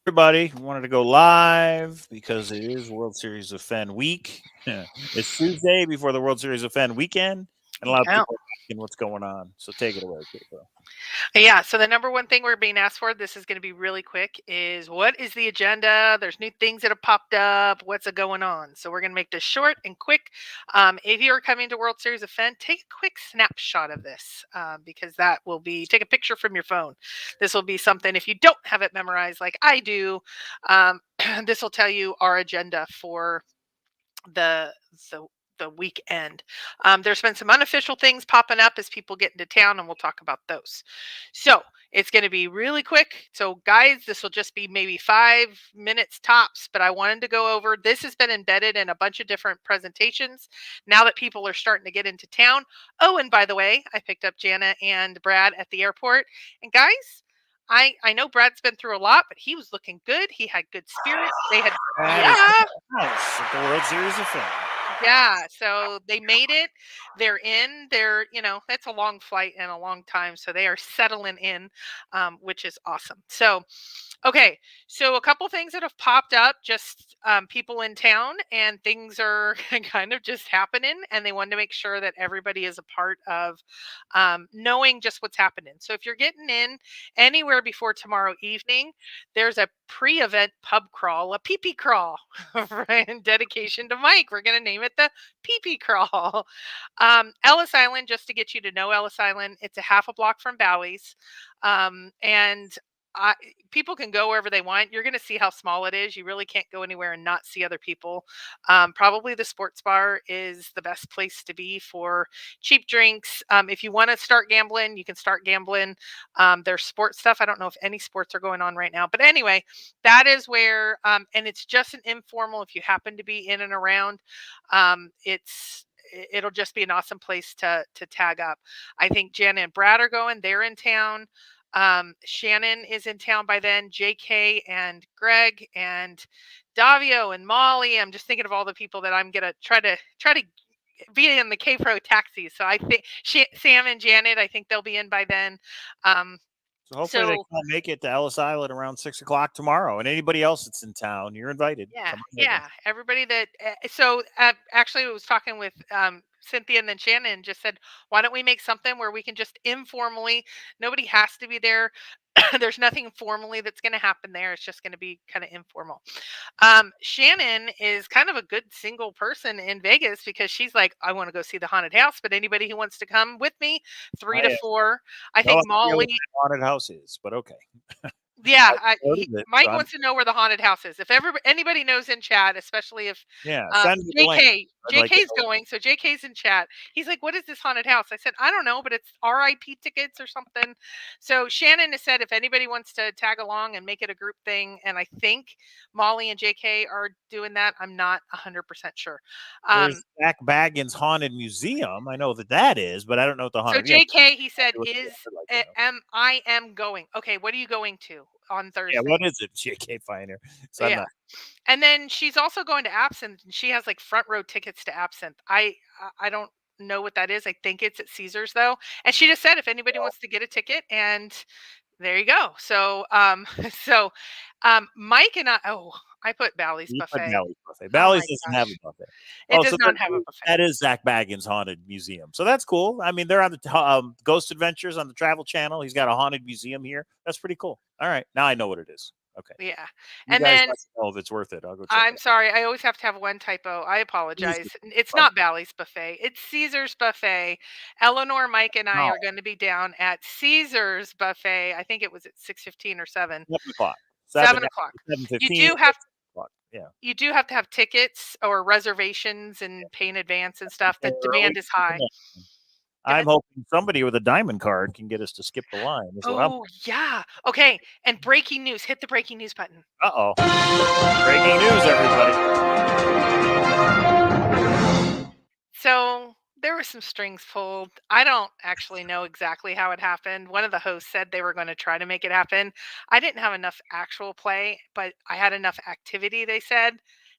Everybody wanted to go live because it is World Series of Fenn week. It's Tuesday before the World Series of Fenn weekend, and a lot of Yeah. people are asking what's going on. So take it away, Kiko. Yeah. So the number one thing we're being asked for, this is going to be really quick, is what is the agenda? There's new things that have popped up. What's going on? So we're going to make this short and quick. If you're coming to World Series of Fenn, take a quick snapshot of this because that will be, take a picture from your phone. This will be something, if you don't have it memorized like I do, this will tell you our agenda for the the the weekend. There's been some unofficial things popping up as people get into town, and we'll talk about those. So it's going to be really quick. So, guys, this will just be maybe 5 minutes tops, but I wanted to go over this has been embedded in a bunch of different presentations now that people are starting to get into town. Oh, and by the way, I picked up Jana and Brad at the airport. And guys, I know Brad's been through a lot, but he was looking good. He had good spirits. They had, That is yeah, nice at the World Series of Fenn. yeah, so they made it. They're in. That's a long flight and a long time, so they are settling in, which is awesome. So, okay, so a couple things that have popped up, just people in town, and things are kind of just happening, and they wanted to make sure that everybody is a part of knowing just what's happening. So, if you're getting in anywhere before tomorrow evening, there's a pre-event pub crawl, a pee pee crawl, right? In dedication to Mike, we're going to name it the pee pee crawl. Ellis Island, just to get you to know Ellis Island, it's a half a block from Bowie's. And I, people can go wherever they want. You're going to see how small it is. You really can't go anywhere and not see other people. Probably the sports bar is the best place to be for cheap drinks. If you want to start gambling, you can start gambling. There's sports stuff. I don't know if any sports are going on right now, but anyway, that is where, and it's just an informal. If you happen to be in and around, it'll just be an awesome place to tag up. I think Jen and Brad are going. They're in town. Shannon is in town by then. JK and Greg and Davio and Molly. I'm just thinking of all the people that I'm gonna try to be in the K Pro taxi. So I think Sam and Janet, I think they'll be in by then. Um, So hopefully they so can make it to Ellis Island around 6 o'clock tomorrow. And anybody else that's in town, you're invited. yeah, Come on over. yeah. Everybody that actually I was talking with Cynthia and then Shannon and just said, why don't we make something where we can just informally, nobody has to be there. There's nothing formally that's going to happen there. It's just going to be kind of informal. Shannon is kind of a good single person in Vegas because she's like, I want to go see the haunted house, but anybody who wants to come with me, three I to have four. I no think idea what Molly. that haunted house is, but okay. Yeah, I've heard of it. So Mike wants to know where the haunted house is. If anybody knows in chat, especially if yeah, send me the link. I'd like to JK's know. going, so JK's in chat. He's like, "What is this haunted house?" I said, "I don't know, but it's RIP tickets or something." So Shannon has said if anybody wants to tag along and make it a group thing, and I think Molly and JK are doing that. I'm not 100% sure. There's Um, Zach Baggins Haunted Museum. I know that is, but I don't know what the so haunted. Yeah, JK, he said, I'd like to know. I am going. Okay, what are you going to on Yeah, Thursday? what is it, JK Finer? So I'm Yeah. not. And then she's also going to Absinthe, and she has like front row tickets to Absinthe. I don't know what that is. I think it's at Caesars though. And she just said if anybody Well, wants to get a ticket, and there you go. So so Mike and I put Bally's you put Buffet. Bally's buffet. Oh Bally's my doesn't have a gosh. buffet. It Oh, does so not have a buffet. that is Zach Baggins Haunted Museum. So that's cool. I mean, they're on the Ghost Adventures on the Travel Channel. He's got a haunted museum here. That's pretty cool. All right, now I know what it is. Okay, Yeah. you And guys then let me know if it's worth it. I'll go check it I'm out. sorry, I always have to have one typo. I Jesus. apologize. It's not Bally's Buffet. It's Caesar's Buffet. Eleanor, Mike, and I No, are going to be down at Caesar's Buffet. I think it was at 6:15 or 7. 7 o'clock. 7 o'clock. You 7:15. do have 7 o'clock. Yeah. you do have to have tickets or reservations and pay in advance and stuff. The Early. demand is high. Go I'm ahead. hoping somebody with a diamond card can get us to skip the line. Is what I'm. Oh yeah. Okay. And breaking news. Hit the breaking news button. Uh oh. Breaking news, everybody. So there were some strings pulled. I don't actually know exactly how it happened. One of the hosts said they were going to try to make it happen. I didn't have enough actual play, but I had enough activity, they said,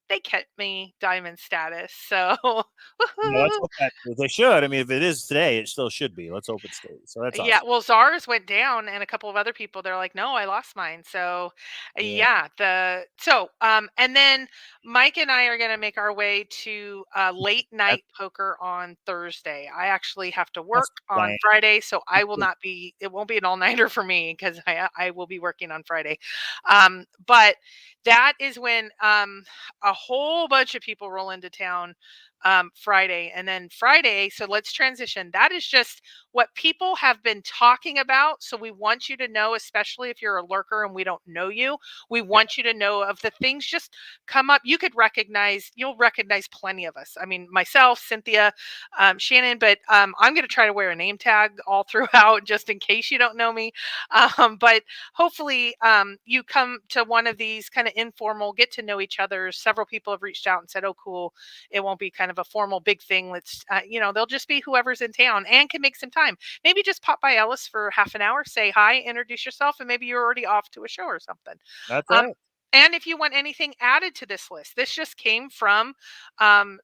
they kept me diamond status. So Yeah, let's hope that they should. I mean, if it is today, it still should be. Let's hope it stays. So that's yeah, awesome. well, Zars went down, and a couple of other people, they're like, "No, I lost mine." So, Yeah, and then Mike and I are gonna make our way to late that's night poker on Thursday. I actually have to that's work the on plan. Friday, so I will not be. It won't be an all nighter for me because I will be working on Friday. But that is when a whole bunch of people roll into town Friday, and then Friday. So let's transition. That is just what people have been talking about. So we want you to know, especially if you're a lurker and we don't know you, we Yeah, want you to know of the things just come up. You'll recognize plenty of us. I mean, myself, Cynthia, Shannon, but I'm going to try to wear a name tag all throughout just in case you don't know me. But hopefully you come to one of these kind of informal, get to know each other. Several people have reached out and said, oh, cool. It won't be kind of a formal big thing. They'll just be whoever's in town and can make some time. Maybe just pop by Ellis for half an hour, say hi, introduce yourself, and maybe you're already off to a show or something. that's Um, it. and if you want anything added to this list, this just came from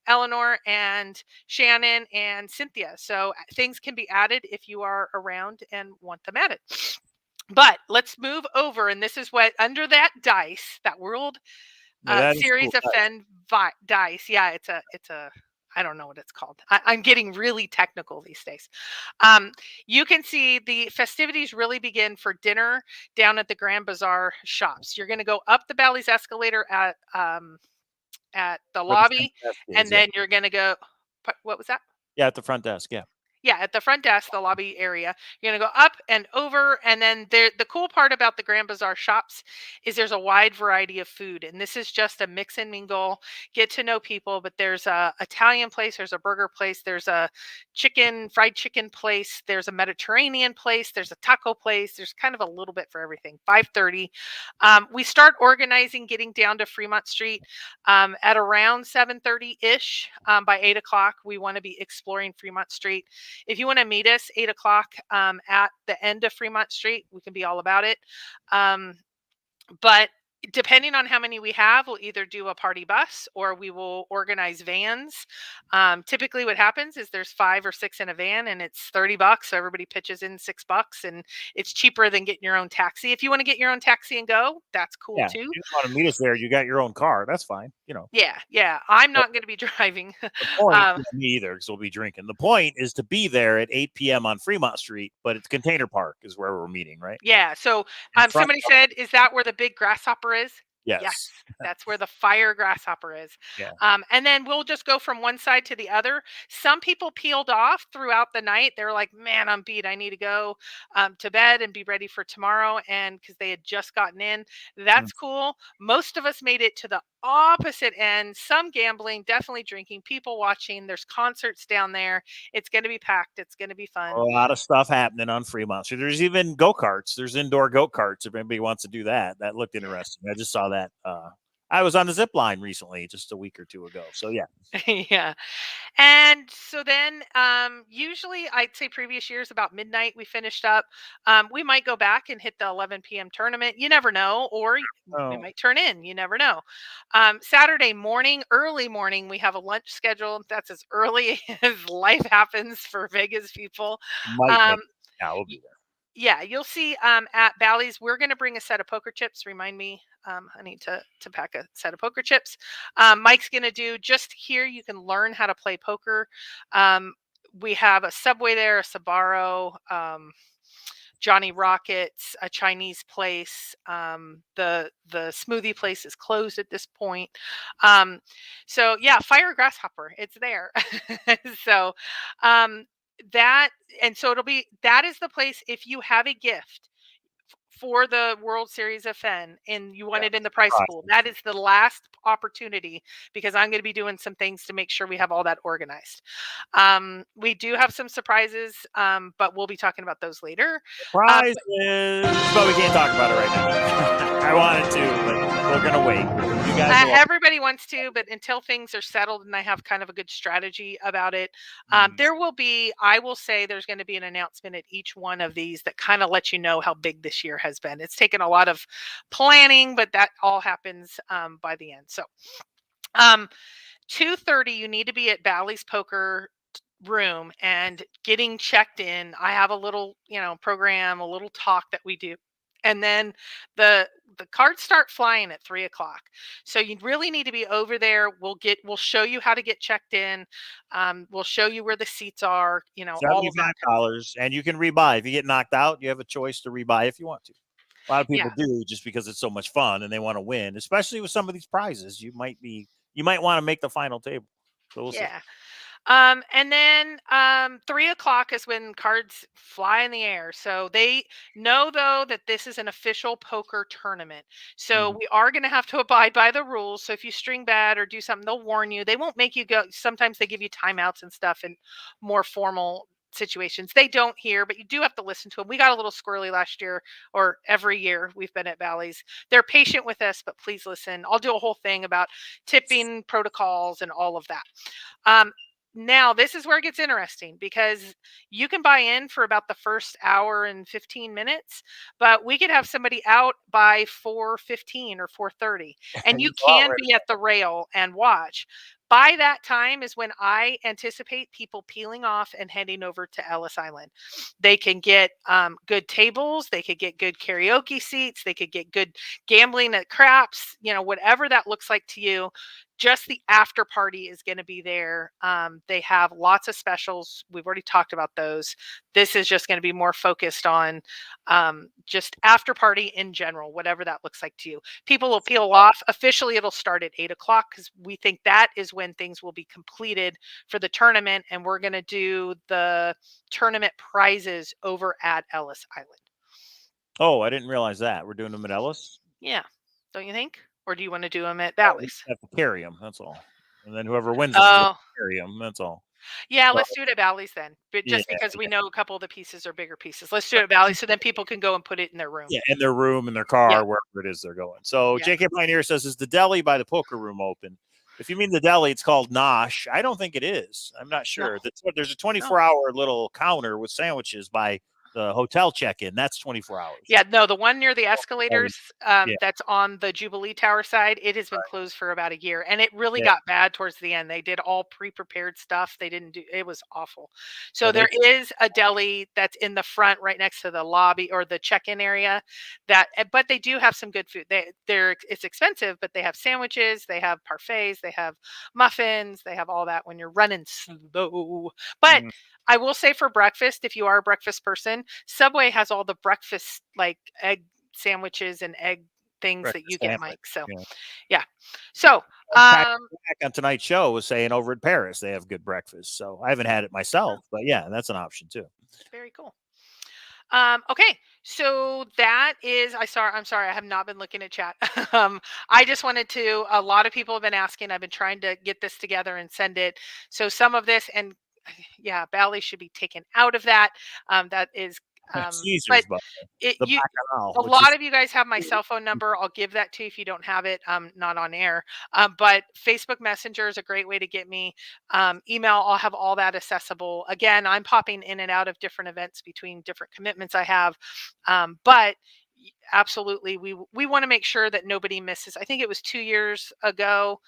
Eleanor and Shannon and Cynthia. So things can be added if you are around and want them added. But let's move over, and this is what under that dice, that world Yeah, that is Series cool. of Fenn dice. Yeah, it's a I don't know what it's called. I'm getting really technical these days. You can see the festivities really begin for dinner down at the Grand Bazaar shops. You're going to go up the Bally's escalator at the Where the front lobby, desk is. and Yeah, then you're going to go. What was that? yeah, at the front desk. Yeah, Yeah, at the front desk, the lobby area. You're gonna go up and over, and then the cool part about the Grand Bazaar shops is there's a wide variety of food, and this is just a mix and mingle, get to know people. But there's a Italian place, there's a burger place, there's a fried chicken place, there's a Mediterranean place, there's a taco place. There's kind of a little bit for everything. 5:30, we start organizing, getting down to Fremont Street at around 7:30 ish. By 8 o'clock, we want to be exploring Fremont Street. If you want to meet us 8 o'clock at the end of Fremont Street, we can be all about it. But depending on how many we have, we'll either do a party bus or we will organize vans. Typically what happens is there's 5 or 6 in a van and it's $30. So everybody pitches in $6 and it's cheaper than getting your own taxi. If you want to get your own taxi and go, that's cool yeah. If too. you want to meet us there, you got your own car. That's fine. Yeah. I'm not going to be driving. The point, um, me either, because we'll be drinking. The point is to be there at 8 p.m. on Fremont Street, but it's Container Park is where we're meeting, right? Yeah. So In front. somebody said, is that where the big grasshopper is? Yes, Yes. that's where the fire grasshopper is. Yeah. And then we'll just go from one side to the other. Some people peeled off throughout the night. They're like, man, I'm beat. I need to go to bed and be ready for tomorrow. And because they had just gotten in, Mm. that's cool. Most of us made it to the opposite end. Some gambling, definitely drinking, people watching. There's concerts down there. It's going to be packed. It's going to be A fun. lot of stuff happening on Fremont Street. There's even go-karts. There's indoor go-karts if anybody wants to do that. That looked interesting. I just saw that. I was on the zip line recently, just a week or two ago. So yeah. Yeah. And so then, usually I'd say previous years about midnight we finished up. We might go back and hit the 11 p.m. tournament. You never know, or we Oh, might turn in. You never know. Saturday morning, early morning, we have a lunch scheduled. That's as early as life happens for Vegas people. you might make Um, it. Yeah, we'll be there. yeah, you'll see at Bally's, we're going to bring a set of poker chips. Remind me, I need to pack a set of poker chips. Mike's going to do just here. You can learn how to play poker. We have a Subway there, a Sabaro, Johnny Rockets, a Chinese place. The smoothie place is closed at this point. So yeah, Fire Grasshopper, it's there. So um, that and so that is the place if you have a gift for the World Series of Fenn and you want Yeah. it in the price pool. Process. That is the last opportunity because I'm going to be doing some things to make sure we have all that organized. We do have some surprises, but we'll be talking about those later. Prizes, but we can't talk about it right now. I wanted to, but we're gonna wait. You guys will. Everybody wants to, but until things are settled and I have kind of a good strategy about it, there will be, I will say there's going to be an announcement at each one of these that kind of lets you know how big this year has been. It's taken a lot of planning, but that all happens by the end. So Um, 2:30, you need to be at Bally's Poker room and getting checked in. I have a little, program, a little talk that we do. And then the cards start flying at 3 o'clock. So you really need to be over there. We'll show you how to get checked in. We'll show you where the seats are, all of that $75, kind of and you can rebuy. If you get knocked out, you have a choice to rebuy if you want to. A lot of yeah. people do just because it's so much fun and they want to win, especially with some of these prizes. You might want to make the final table. So we'll see. Yeah. And then 3 o'clock is when cards fly in the air. So they know though that this is an official poker tournament. So Mhm. we are going to have to abide by the rules. So if you string bad or do something, they'll warn you. They won't make you go. Sometimes they give you timeouts and stuff in more formal situations. They don't here, but you do have to listen to them. We got a little squirrely last year, or every year we've been at Bally's. They're patient with us, but please listen. I'll do a whole thing about tipping protocols and all of that. Um, Now, this is where it gets interesting because you can buy in for about the first hour and 15 minutes, but we could have somebody out by 4:15 or 4:30, and you You go out can right be at the rail and watch. By that time is when I anticipate people peeling off and heading over to Ellis Island. They can get good tables, they could get good karaoke seats, they could get good gambling at craps, whatever that looks like to you. Just the after party is going to be there. They have lots of specials. We've already talked about those. This is just going to be more focused on just after party in general, whatever that looks like to you. People will peel off. Officially, it'll start at 8 o'clock because we think that is when things will be completed for the tournament. And we're going to do the tournament prizes over at Ellis Island. Oh, I didn't realize that. We're doing them at Ellis. Yeah. Don't you think? Or do you want to do them at Oh, we Bally's? have to carry them. That's all. And then whoever wins them is going Oh, to carry them. That's all. yeah, So let's do it at Bally's then. But yeah, just because we know a couple of the pieces are bigger pieces. Let's do it at Bally's so then people can go and put it in their room. yeah, in their room, in their Yeah. car, wherever it is they're going. So Yeah. JK Pioneer says, "Is the deli by the poker room open?" If you mean the deli, it's called Nosh. I don't think it is. I'm not No. sure. There's a No. 24-hour little counter with sandwiches by the hotel check-in. That's 24 hours. Yeah, no, the one near the Oh, escalators, yeah, that's on the Jubilee Tower side, it has been right. closed for about a year, and it really Yeah, got bad towards the end. They did all pre-prepared stuff. They didn't do it was awful. So yeah. there is a deli that's in the front right next to the lobby or the check-in area but they do have some good food. It's expensive, but they have sandwiches, they have parfaits, they have muffins, they have all that when you're running slow. But Mm, I will say for breakfast, if you are a breakfast person, Subway has all the breakfast like egg sandwiches and egg things that you breakfast get, sandwich. Mike. So Yeah. yeah. So Pat um Black on tonight's show was saying over at Paris they have good breakfast. So I haven't had it myself, but yeah, that's an option too. very cool. Okay, so that is I'm sorry, I have not been looking at chat. I just wanted to a lot of people have been asking. I've been trying to get this together and send it. So some of this and yeah, Bally should be taken out of that. That is but Caesars, but it the you Bacchanal, a which lot is of you guys have my cell phone number. I'll give that to you if you don't have it. Not on air. But Facebook Messenger is a great way to get me. Email, I'll have all that accessible. Again, I'm popping in and out of different events between different commitments I have. But absolutely, we want to make sure that nobody misses. I think it was 2 years ago.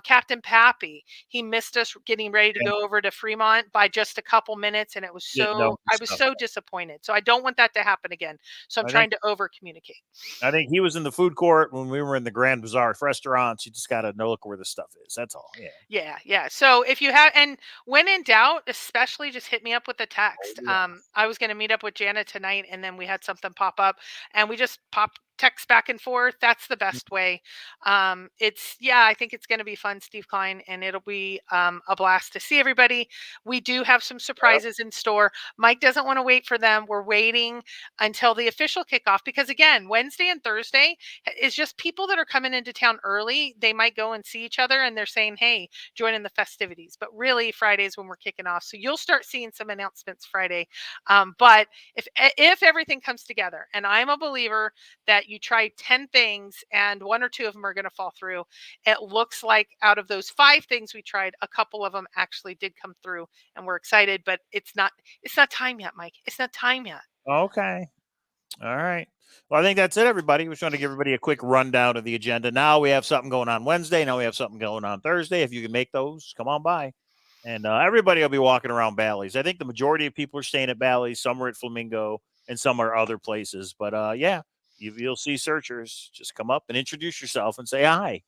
Captain Pappy, he missed us getting ready to yeah, go over to Fremont by just a couple minutes, and didn't know I his was stuff. so disappointed. So I don't want that to happen again. So I'm I think trying to over communicate. I think he was in the food court when we were in the Grand Bazaar restaurants. You just got to know look where the stuff is. That's all. Yeah. Yeah, yeah. So if you have, and when in doubt, especially just hit me up with a Oh, text. yeah. I was going to meet up with Jana tonight, and then we had something pop up, and we just pop text back and forth. That's the best way. Yeah, I think it's going to be fun, Steve Klein, and it'll be a blast to see everybody. We do have some Yep. surprises in store. Mike doesn't want to wait for them. We're waiting until the official kickoff because again, Wednesday and Thursday is just people that are coming into town early. They might go and see each other, and they're saying, "Hey, join in the festivities." But really, Friday's when we're kicking off. So you'll start seeing some announcements Friday. But if everything comes together, and I'm a believer that you try 10 things and one or two of them are going to fall through, it looks like out of those 5 things we tried, a couple of them actually did come through, and we're excited. But it's not time yet, Mike. It's not time yet. Okay. All right. Well, I think that's it, everybody. We're trying to give everybody a quick rundown of the agenda. Now we have something going on Wednesday. Now we have something going on Thursday. If you can make those, come on by. And everybody will be walking around Bally's. I think the majority of people are staying at Bally's. Some are at Flamingo, and some are other places. But yeah, you'll see searchers. Just come up and introduce yourself and say hi.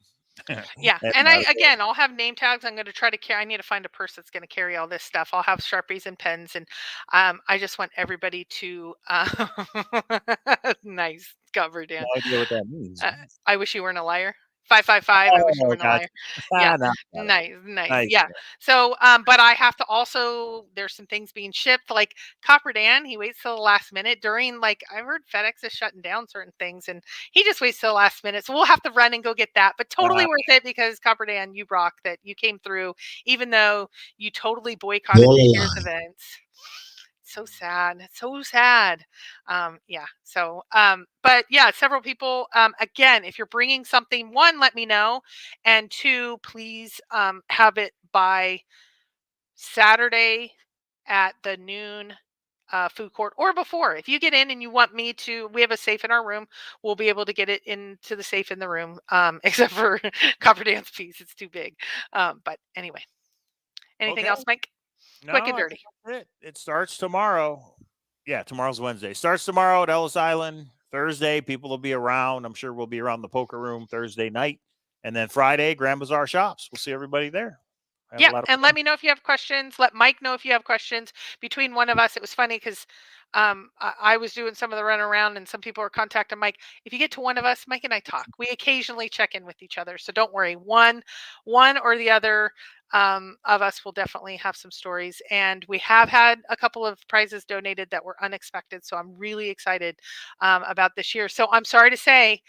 Yeah, And, and I'll have name tags. I'm going to try to carry. I need to find a purse that's going to carry all this stuff. I'll have Sharpies and pens, and I just want everybody to nice cover, no Dan. idea what that means. I wish you weren't a liar. 555. I wish you Oh, weren't a gotcha. liar. Yeah, No, got it. nice. Nice. Yeah. So, but I have to also. There's some things being shipped, like Copper Dan. He waits till the last minute during, like, I've heard FedEx is shutting down certain things, and he just waits till the last minute. So we'll have to run and go get that. But totally worth it because Copper Dan, you rock that you came through, even though you totally boycotted this year's events. So sad. It's so sad. Yeah. So, but yeah, several people. Again, if you're bringing something, one, let me know, and two, please have it by Saturday at the noon food court or before. If you get in and you want me to, we have a safe in our room. We'll be able to get it into the safe in the room, except for Copper Dance piece. It's too big. But anyway, anything else, Mike? Quick and No, I dirty. think that's it. It starts tomorrow. Yeah, tomorrow's Wednesday. Starts tomorrow at Ellis Island. Thursday, people will be around. I'm sure we'll be around the poker room Thursday night. And then Friday, Grand Bazaar shops. We'll see everybody there. Have a Yeah, lot of and let me know if you have questions. Let Mike know if you have questions. Between one of us, it was funny because I was doing some of the run around, and some people were contacting Mike. If you get to one of us, Mike and I talk. We occasionally check in with each other, so don't worry. One or the other of us will definitely have some stories. And we have had a couple of prizes donated that were unexpected, so I'm really excited about this year. So I'm sorry to say,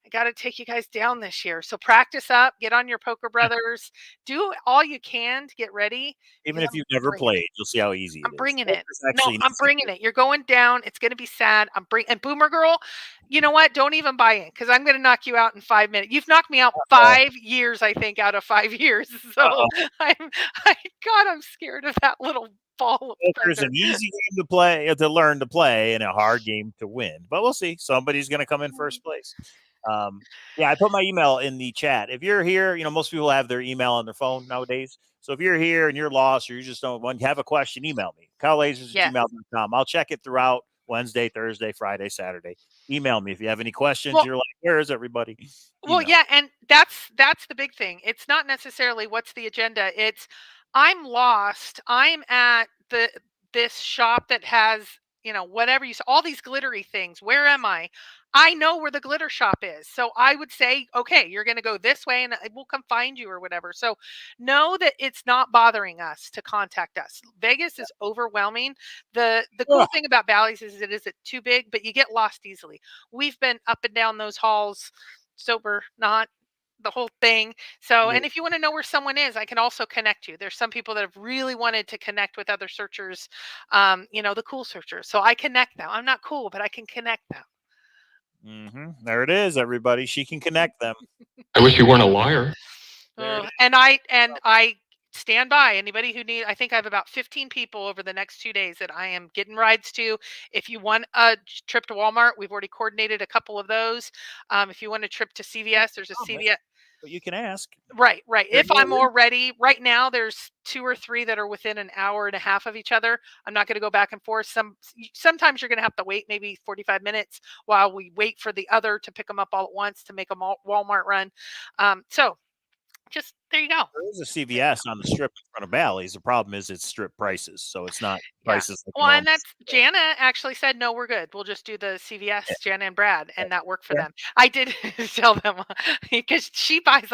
I got to take you guys down this year. So practice up, get on your Poker Brothers, do all you can to get ready even because if you've never bringing it. played, you'll see how easy I'm it is. bringing it. Poker's No, actually an I'm easy bringing game. it. You're going down. It's going to be sad. And Boomer Girl, you know what? Don't even buy in because I'm going to knock you out in 5 minutes. You've knocked me out 5 years, I think, out of 5 years. So I'm scared of that little ball of Poker's thunder. an easy game to play, to learn to play, and a hard game to win. But we'll see. Somebody's going to come in first place. Yeah, I put my email in the chat. If you're here, most people have their email on their phone nowadays. So if you're here and you're lost or you just don't want, you have a question, email me. Cowlazars@gmail.com. I'll check it throughout Wednesday, Thursday, Friday, Saturday. Email me if you have any questions. Well, You're like, where is everybody? Well, Email. yeah, and that's the big thing. It's not necessarily what's the agenda. It's I'm lost. I'm at this shop that has, whatever you saw, all these glittery things. Where am I? I know where the glitter shop is. So I would say, okay, you're going to go this way and we'll come find you or whatever. So know that it's not bothering us to contact us. Vegas is overwhelming. The cool thing about Bally's is it isn't too big, but you get lost easily. We've been up and down those halls sober, not the whole thing. So, and if you want to know where someone is, I can also connect you. There's some people that have really wanted to connect with other searchers, the cool searchers. So I connect them. I'm not cool, but I can connect them. There it is, everybody. She can connect them. I wish you weren't a liar. And I stand by anybody who I think I have about 15 people over the next 2 days that I am getting rides to. If you want a trip to Walmart, we've already coordinated a couple of those. If you want a trip to CVS, there's a CVS. But you can ask. Right. If I'm more ready, right now there's 2 or 3 that are within an hour and a half of each other. I'm not going to go back and forth. Sometimes you're going to have to wait maybe 45 minutes while we wait for the other to pick them up all at once to make a Walmart run. So just there you go. There is a CVS on the strip in front of Bally's. The problem is it's strip prices, so it's not prices. Yeah. Well, and that's Jana actually said, no, we're good. We'll just do the CVS, Jana and Brad, and that worked for them. I did tell them because she buys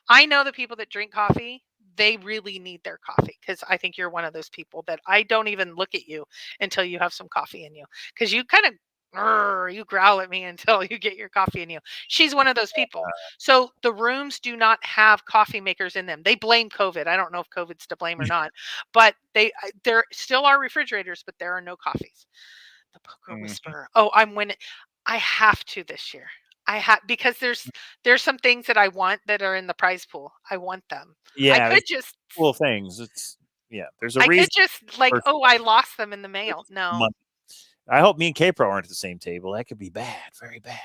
I know the people that drink coffee, they really need their coffee because I think you're one of those people that I don't even look at you until you have some coffee in you because you kind of you growl at me until you get your coffee in you. She's one of those people. So the rooms do not have coffee makers in them. They blame COVID. I don't know if COVID's to blame or not, but there still are refrigerators, but there are no coffees. The Poker Whisperer. Oh, I'm winning. I have to this year. I have because there's some things that I want that are in the prize pool. I want them. Yeah, I could just cool things. There's a reason. I could just I lost them in the mail. No. I hope me and K-Pro aren't at the same table. That could be bad, very bad.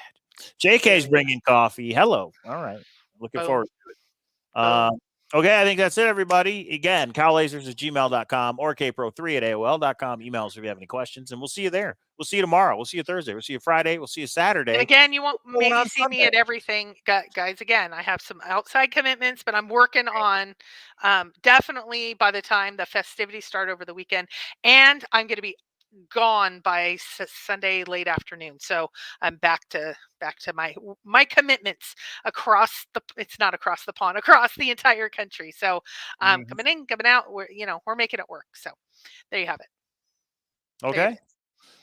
JK's bringing coffee. Hello. All right. Looking forward to it. Okay, I think that's it, everybody. Again, cowlazars@gmail.com or kpro3@aol.com. Email us if you have any questions, and we'll see you there. We'll see you tomorrow. We'll see you Thursday. We'll see you Friday. We'll see you Saturday. And again, you won't What's going maybe on see me Sunday? at everything, guys. Again, I have some outside commitments, but I'm working on definitely by the time the festivities start over the weekend, and I'm going to be gone by Sunday late afternoon. So I'm back to my commitments across the. It's not across the pond, across the entire country. So coming in, coming out. We're making it work. So there you have it. Okay.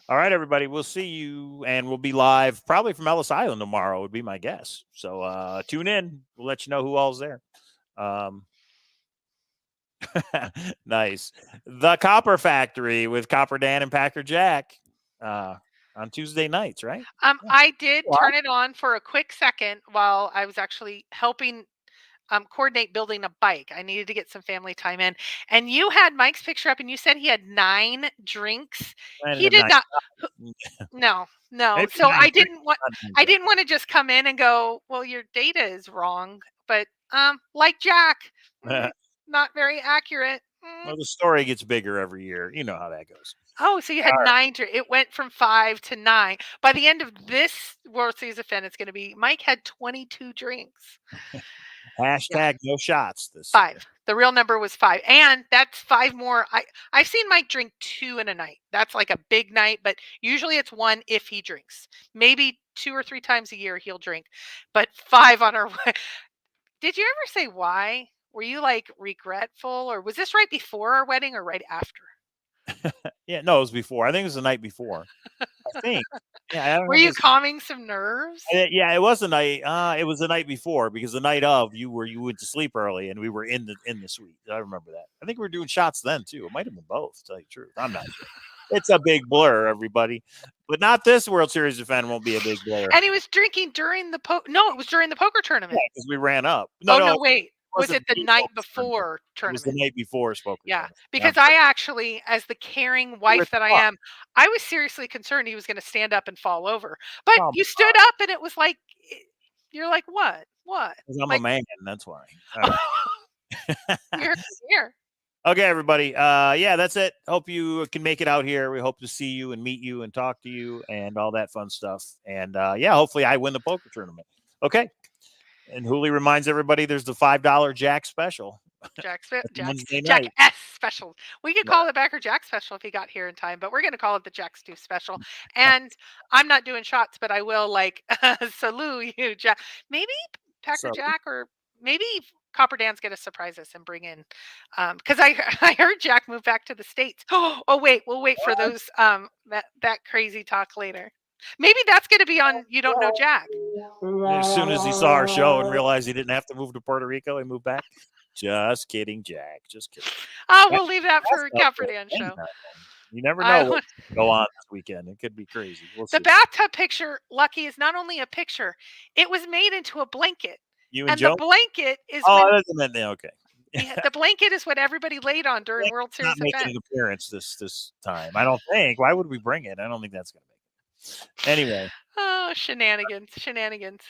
All right, everybody. We'll see you, and we'll be live probably from Ellis Island tomorrow, would be my guess. So tune in. We'll let you know who all's there. Nice. The Copper Factory with Copper Dan and Packer Jack on Tuesday nights, right? I did turn it on for a quick second while I was actually helping coordinate building a bike. I needed to get some family time in. And you had Mike's picture up and you said he had 9 drinks. He did not. No. Maybe So 9 I drinks, didn't want to just come in and go, well, your data is wrong. But like Jack, not very accurate. Well, the story gets bigger every year. You know how that goes. Oh, so you had 9. It went from 5 to 9. By the end of this World Series of Fenn, it's going to be Mike had 22 drinks. Hashtag no shots. 5. The real number was 5. And that's 5 more. I've seen Mike drink 2 in a night. That's like a big night, but usually it's 1 if he drinks. Maybe 2 or 3 times a year he'll drink, but 5 on our way. Did you ever say why? Were you like regretful, or was this right before our wedding or right after? Yeah, no, it was before. I think it was the night before. I think. Yeah, Were you calming some nerves? Yeah, it was the night. It was the night before, because the night of you went to sleep early and we were in the suite. I remember that. I think we were doing shots then too. It might have been both. To tell you the truth, I'm not sure. It's a big blur, everybody. But not this World Series of Fenn won't be a big blur. And he was drinking during the No, it was during the poker tournament. Yeah, because we ran up. No, wait. Was it the night before tournament? It was the night before poker. Yeah, because I actually, as the caring wife that I am, I was seriously concerned he was going to stand up and fall over. But you stood up, and it was like, you're like, what? Because I'm a man, that's why. You're here. Okay, everybody. Yeah, that's it. Hope you can make it out here. We hope to see you and meet you and talk to you and all that fun stuff. And yeah, hopefully I win the poker tournament. Okay. And Hooli reminds everybody there's the $5 Jack special. Jack S special. We could call it Backer Jack special if he got here in time, but we're going to call it the Jack Stew special. And I'm not doing shots, but I will salute you, Jack. Maybe Packer Jack, or maybe Copper Dan's going to surprise us and bring in, because I heard Jack moved back to the States. Oh wait, we'll wait for those that crazy talk later. Maybe that's going to be on You Don't Know Jack. As soon as he saw our show and realized he didn't have to move to Puerto Rico, he moved back. Just kidding, Jack. Just kidding. We'll leave that for Copper Dan show. You never know what's going to go on this weekend. It could be crazy. The bathtub picture, Lucky, is not only a picture. It was made into a blanket. You and Joe? The blanket is okay. The blanket is what everybody laid on during World Series of Fenn. Not making an appearance this time. I don't think. Why would we bring it? I don't think that's going to make it. Anyway. Oh, shenanigans.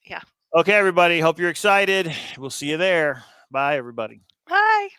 Yeah. Okay, everybody. Hope you're excited. We'll see you there. Bye, everybody. Bye.